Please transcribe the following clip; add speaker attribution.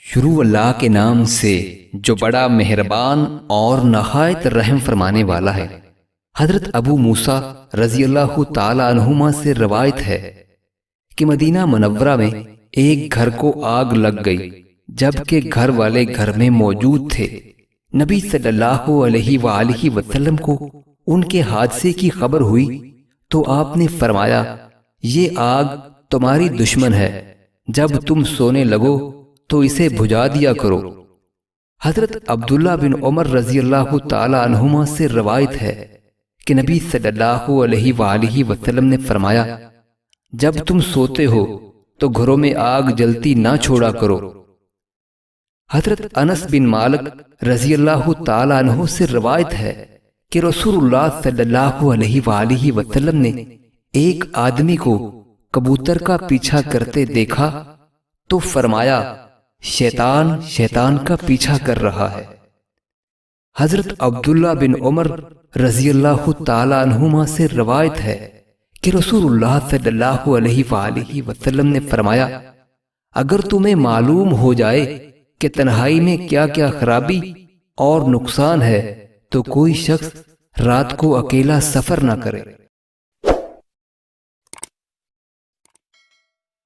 Speaker 1: شروع اللہ کے نام سے جو بڑا مہربان اور نہایت رحم فرمانے والا ہے۔ حضرت ابو موسیٰ رضی اللہ تعالی عنہما سے روایت ہے کہ مدینہ منورہ میں ایک گھر کو آگ لگ گئی، جبکہ گھر والے گھر میں موجود تھے۔ نبی صلی اللہ علیہ وآلہ وسلم کو ان کے حادثے کی خبر ہوئی تو آپ نے فرمایا، یہ آگ تمہاری دشمن ہے، جب تم سونے لگو تو اسے بجھا دیا کرو۔ حضرت عبداللہ بن عمر رضی اللہ تعالی عنہما سے روایت ہے کہ نبی صلی اللہ علیہ وآلہ وسلم نے فرمایا، جب تم سوتے ہو تو گھروں میں آگ جلتی نہ چھوڑا کرو۔ حضرت انس بن مالک رضی اللہ تعالی عنہ سے روایت ہے کہ رسول اللہ صلی اللہ علیہ وآلہ وسلم نے ایک آدمی کو کبوتر کا پیچھا کرتے دیکھا تو فرمایا، شیطان شیطان کا پیچھا کر رہا ہے۔ حضرت عبداللہ بن عمر رضی اللہ تعالی عنہما سے روایت ہے کہ رسول اللہ صلی اللہ علیہ وآلہ وسلم نے فرمایا، اگر تمہیں معلوم ہو جائے کہ تنہائی میں کیا کیا خرابی اور نقصان ہے تو کوئی شخص رات کو اکیلا سفر نہ کرے۔